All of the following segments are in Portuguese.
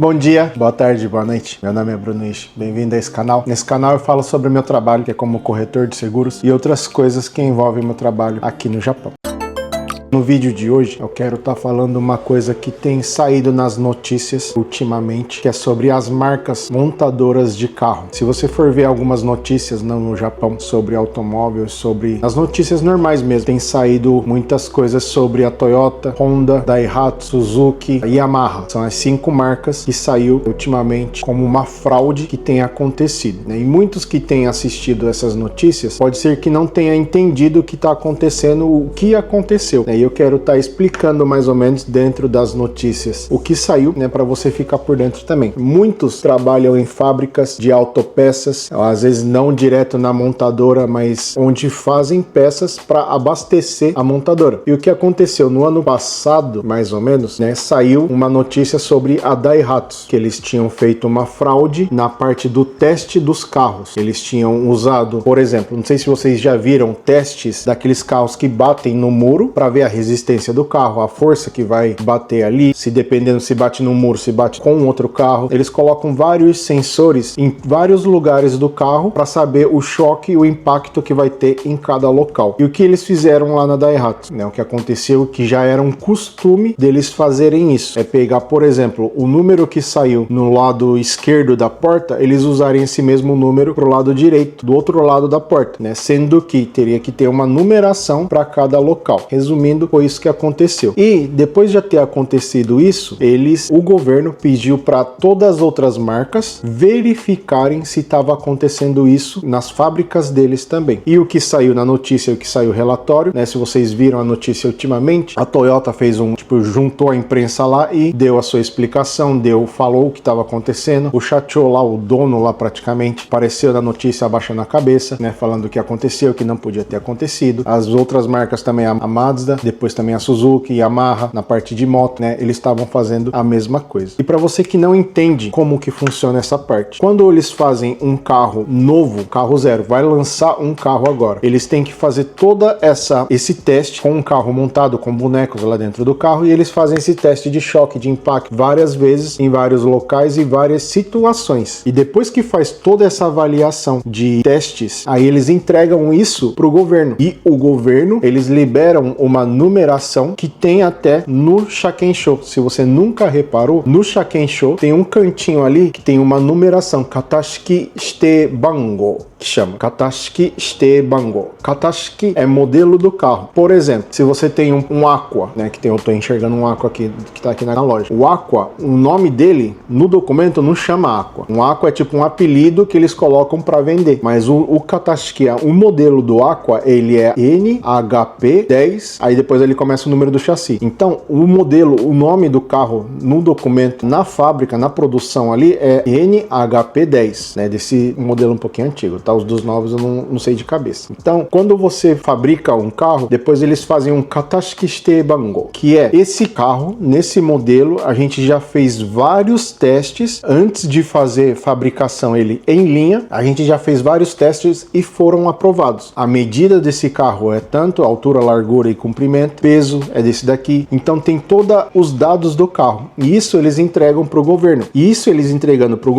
Bom dia, boa tarde, boa noite. Meu nome é Bruno Ishi. Bem-vindo a esse canal. Nesse canal eu falo sobre o meu trabalho, que é como corretor de seguros, e outras coisas que envolvem o meu trabalho aqui no Japão. No vídeo de hoje eu quero estar falando uma coisa que tem saído nas notícias ultimamente, que é sobre as marcas montadoras de carro. Se você for ver algumas notícias no Japão sobre automóveis, sobre as notícias normais mesmo, tem saído muitas coisas sobre a Toyota, Honda, Daihatsu, Suzuki e Yamaha. São as 5 marcas que saiu ultimamente como uma fraude que tem acontecido, né? E muitos que têm assistido essas notícias, pode ser que não tenha entendido o que está acontecendo, o que aconteceu, né? E eu quero estar explicando mais ou menos dentro das notícias o que saiu, né, para você ficar por dentro também. Muitos trabalham em fábricas de autopeças, às vezes não direto na montadora, mas onde fazem peças para abastecer a montadora. E o que aconteceu no ano passado, mais ou menos, né, saiu uma notícia sobre a Daihatsu, que eles tinham feito uma fraude na parte do teste dos carros. Eles tinham usado, por exemplo, não sei se vocês já viram testes daqueles carros que batem no muro para ver a resistência do carro, a força que vai bater ali, se dependendo se bate no muro, se bate com outro carro. Eles colocam vários sensores em vários lugares do carro para saber o choque e o impacto que vai ter em cada local. E o que eles fizeram lá na Daihatsu, né? O que aconteceu, que já era um costume deles fazerem isso, é pegar, por exemplo, o número que saiu no lado esquerdo da porta, eles usarem esse mesmo número pro lado direito, do outro lado da porta, né? Sendo que teria que ter uma numeração para cada local. Resumindo, foi isso que aconteceu. E depois de ter acontecido isso, o governo pediu para todas as outras marcas verificarem se estava acontecendo isso nas fábricas deles também. E o que saiu na notícia, o que saiu relatório, né? Se vocês viram a notícia ultimamente, a Toyota fez juntou a imprensa lá e deu a sua explicação, falou o que estava acontecendo. O Shacho lá, o dono lá praticamente, apareceu na notícia abaixando a cabeça, né? Falando o que aconteceu, que não podia ter acontecido. As outras marcas também, a Mazda, depois também a Suzuki, Yamaha, na parte de moto, né? Eles estavam fazendo a mesma coisa. E para você que não entende como que funciona essa parte, quando eles fazem um carro novo, carro zero, vai lançar um carro agora, eles têm que fazer toda esse teste com um carro montado com bonecos lá dentro do carro, e eles fazem esse teste de choque, de impacto várias vezes, em vários locais e várias situações. E depois que faz toda essa avaliação de testes, aí eles entregam isso pro governo. E o governo, eles liberam uma numeração que tem até no Shakensho. Se você nunca reparou, no Shakensho tem um cantinho ali que tem uma numeração, Katashiki Shite Bango, que chama Katashiki Shite Bango. Katashiki é modelo do carro. Por exemplo, se você tem um Aqua, né, eu tô enxergando um Aqua aqui, que tá aqui na loja. O Aqua, o nome dele, no documento, não chama Aqua. Um Aqua é tipo um apelido que eles colocam para vender. Mas o Katashiki, o modelo do Aqua, ele é NHP10, aí depois ele começa o número do chassi. Então, o modelo, o nome do carro no documento, na fábrica, na produção ali, é NHP10, né? Desse modelo um pouquinho antigo, tá? Os dos novos eu não sei de cabeça. Então, quando você fabrica um carro, depois eles fazem um Katashiki Shite Bango, que é esse carro, nesse modelo, a gente já fez vários testes antes de fazer fabricação ele em linha, a gente já fez vários testes e foram aprovados. A medida desse carro é tanto altura, largura e comprimento, peso é desse daqui, então tem todos os dados do carro, e isso eles entregam para o governo, e isso eles entregando para o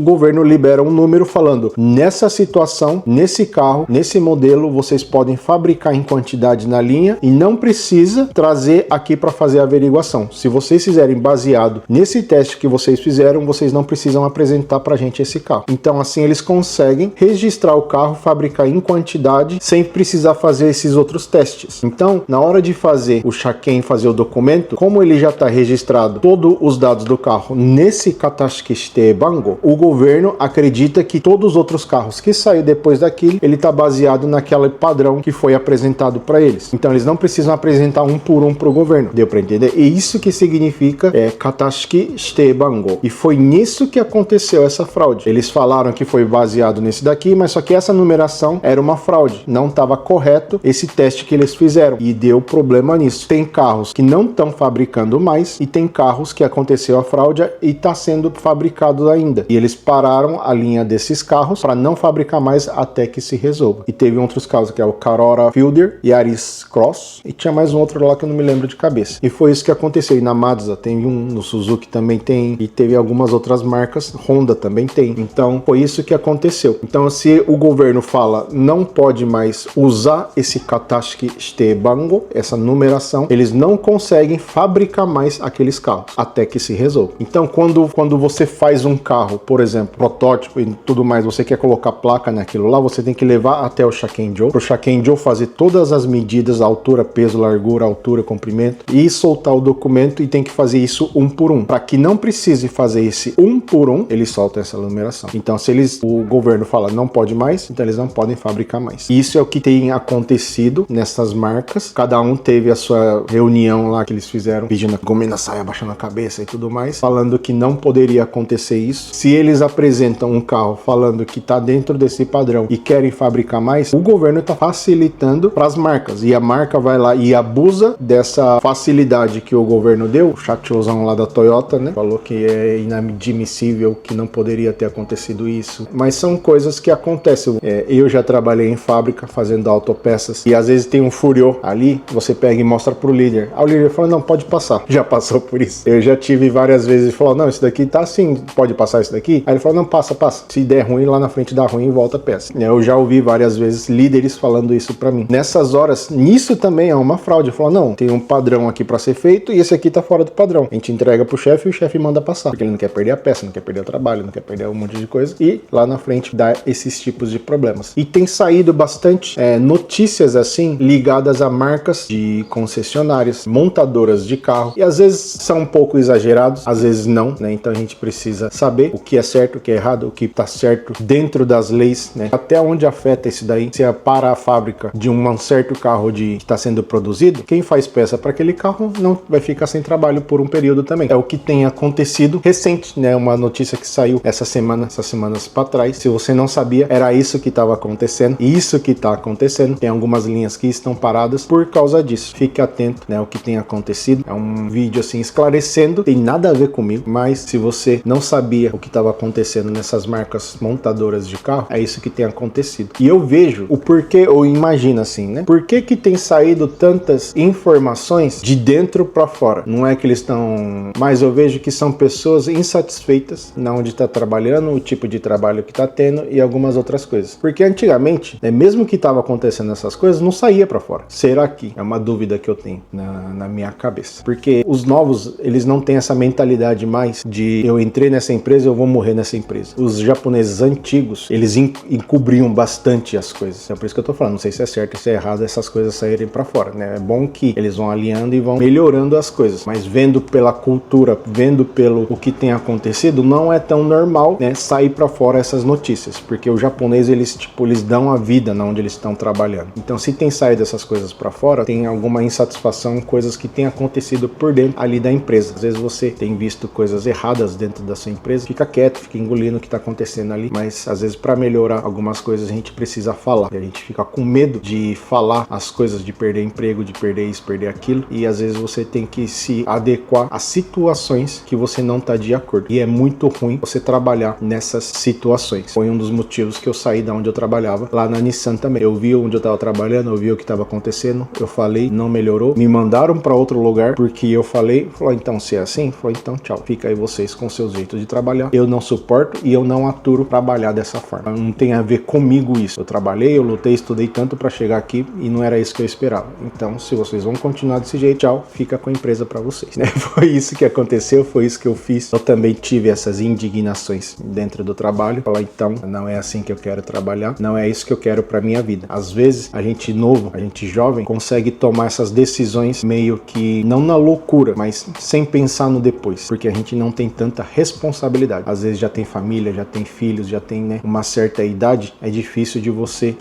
governo libera um número falando, nessa situação, nesse carro, nesse modelo, vocês podem fabricar em quantidade na linha e não precisa trazer aqui para fazer a averiguação. Se vocês fizerem baseado nesse teste que vocês fizeram, vocês não precisam apresentar para a gente esse carro. Então assim eles conseguem registrar o carro, fabricar em quantidade, sem precisar fazer esses outros testes. Então, na hora de fazer o Shaken, fazer o documento, como ele já está registrado todos os dados do carro nesse Katashiki Shite Bango, o governo acredita que todos os outros carros que saíram depois daquilo, ele está baseado naquele padrão que foi apresentado para eles. Então, eles não precisam apresentar um por um para o governo. Deu para entender? E isso que significa Katashiki Shite Bango. E foi nisso que aconteceu essa fraude. Eles falaram que foi baseado nesse daqui, mas só que essa numeração era uma fraude. Não estava correto esse teste que eles fizeram. E deu problema nisso. Tem carros que não estão fabricando mais e tem carros que aconteceu a fraude e está sendo fabricado ainda. E eles pararam a linha desses carros para não fabricar fabricar mais até que se resolva. E teve outros casos, que é o Corolla Fielder, Yaris Cross, e tinha mais um outro lá que eu não me lembro de cabeça. E foi isso que aconteceu. E na Mazda tem um, no Suzuki também tem, e teve algumas outras marcas, Honda também tem. Então foi isso que aconteceu. Então se o governo fala não pode mais usar esse Katashi Shite Bango, essa numeração, eles não conseguem fabricar mais aqueles carros até que se resolva. Então quando você faz um carro, por exemplo, protótipo e tudo mais, você quer colocar placa naquilo lá, você tem que levar até o Shakenjo, para o Shakenjo fazer todas as medidas, altura, peso, largura, altura, comprimento, e soltar o documento, e tem que fazer isso um por um. Para que não precise fazer esse um por um, eles soltam essa numeração. Então se o governo fala não pode mais, então eles não podem fabricar mais. Isso é o que tem acontecido nessas marcas. Cada um teve a sua reunião lá que eles fizeram, pedindo a Gomina saia, abaixando a cabeça e tudo mais, falando que não poderia acontecer isso. Se eles apresentam um carro falando que está dentro desse padrão e querem fabricar mais, o governo está facilitando para as marcas, e a marca vai lá e abusa dessa facilidade que o governo deu. O chatozão lá da Toyota, né, falou que é inadmissível, que não poderia ter acontecido isso, mas são coisas que acontecem. Eu já trabalhei em fábrica fazendo autopeças, e às vezes tem um furiô ali, você pega e mostra pro líder, aí o líder fala, não, pode passar. Já passou por isso. Eu já tive várias vezes, falou, não, isso daqui tá assim, pode passar isso daqui? Aí ele falou, não, passa. Se der ruim, lá na frente dá ruim, volta a peça. Eu já ouvi várias vezes líderes falando isso pra mim. Nessas horas, nisso também é uma fraude. Falou, não, tem um padrão aqui pra ser feito e esse aqui tá fora do padrão. A gente entrega pro chefe e o chefe manda passar, porque ele não quer perder a peça, não quer perder o trabalho, não quer perder um monte de coisa, e lá na frente dá esses tipos de problemas. E tem saído bastante notícias assim, ligadas a marcas de concessionárias, montadoras de carro, e às vezes são um pouco exagerados, às vezes não, né? Então a gente precisa saber o que é certo, o que é errado, o que tá certo dentro das leis, né? Até onde afeta isso daí. Se é para a fábrica de um certo carro que está sendo produzido, quem faz peça para aquele carro não vai ficar sem trabalho por um período também. É o que tem acontecido recente, né? Uma notícia que saiu essas semanas para trás. Se você não sabia, era isso que estava acontecendo. E isso que está acontecendo. Tem algumas linhas que estão paradas por causa disso. Fique atento, né? O que tem acontecido. É um vídeo assim esclarecendo. Tem nada a ver comigo, mas se você não sabia o que estava acontecendo nessas marcas montadoras de carro, é isso que tem acontecido. E eu vejo o porquê, ou imagina assim, né? Por que tem saído tantas informações de dentro para fora? Não é que eles estão... Mas eu vejo que são pessoas insatisfeitas na onde está trabalhando, o tipo de trabalho que está tendo e algumas outras coisas. Porque antigamente, mesmo que estava acontecendo essas coisas, não saía para fora. Será que? É uma dúvida que eu tenho na minha cabeça. Porque os novos, eles não têm essa mentalidade mais de eu entrei nessa empresa, eu vou morrer nessa empresa. Os japoneses antigos, eles encobriam bastante as coisas. É por isso que eu tô falando, não sei se é certo, se é errado essas coisas saírem para fora, né? É bom que eles vão alinhando e vão melhorando as coisas, mas vendo pela cultura, vendo pelo o que tem acontecido, não é tão normal, né, sair para fora essas notícias, porque o japonês, eles dão a vida na onde eles estão trabalhando. Então, se tem saído essas coisas para fora, tem alguma insatisfação, coisas que tem acontecido por dentro ali da empresa. Às vezes você tem visto coisas erradas dentro da sua empresa, fica quieto, fica engolindo o que está acontecendo ali, mas às vezes para melhorar algumas coisas a gente precisa falar, e a gente fica com medo de falar as coisas, de perder emprego, de perder isso, perder aquilo, e às vezes você tem que se adequar a situações que você não está de acordo, e é muito ruim você trabalhar nessas situações. Foi um dos motivos que eu saí da onde eu trabalhava, lá na Nissan também. Eu vi onde eu estava trabalhando, eu vi o que estava acontecendo, eu falei, não melhorou, me mandaram para outro lugar, porque eu falei, falou, então se é assim, falou, então tchau, fica aí vocês com seus jeitos de trabalhar, eu não suporto e eu não aturo trabalhar dessa forma. Não tem a ver comigo isso. Eu trabalhei, eu lutei, estudei tanto para chegar aqui e não era isso que eu esperava. Então, se vocês vão continuar desse jeito, tchau, fica com a empresa para vocês, né? Foi isso que aconteceu, foi isso que eu fiz. Eu também tive essas indignações dentro do trabalho. Falar, então, não é assim que eu quero trabalhar, não é isso que eu quero para minha vida. Às vezes, a gente novo, a gente jovem, consegue tomar essas decisões meio que, não na loucura, mas sem pensar no depois, porque a gente não tem tanta responsabilidade. Às vezes já tem família, já tem filhos, já tem, né, uma certa idade, é difícil de você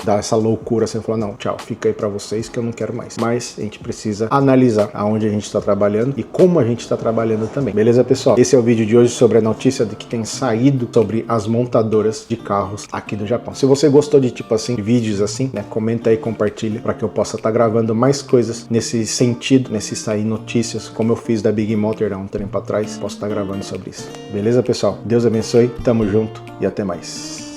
dar essa loucura, você falar, não, tchau, fica aí pra vocês que eu não quero mais. Mas a gente precisa analisar aonde a gente está trabalhando e como a gente está trabalhando também. Beleza, pessoal? Esse é o vídeo de hoje sobre a notícia de que tem saído sobre as montadoras de carros aqui do Japão. Se você gostou de tipo assim, vídeos assim, né, comenta aí, compartilha para que eu possa estar gravando mais coisas nesse sentido, nesse sair notícias, como eu fiz da Big Motor há um tempo atrás, posso estar gravando sobre isso. Beleza, pessoal? Deus abençoe, tamo junto e até mais.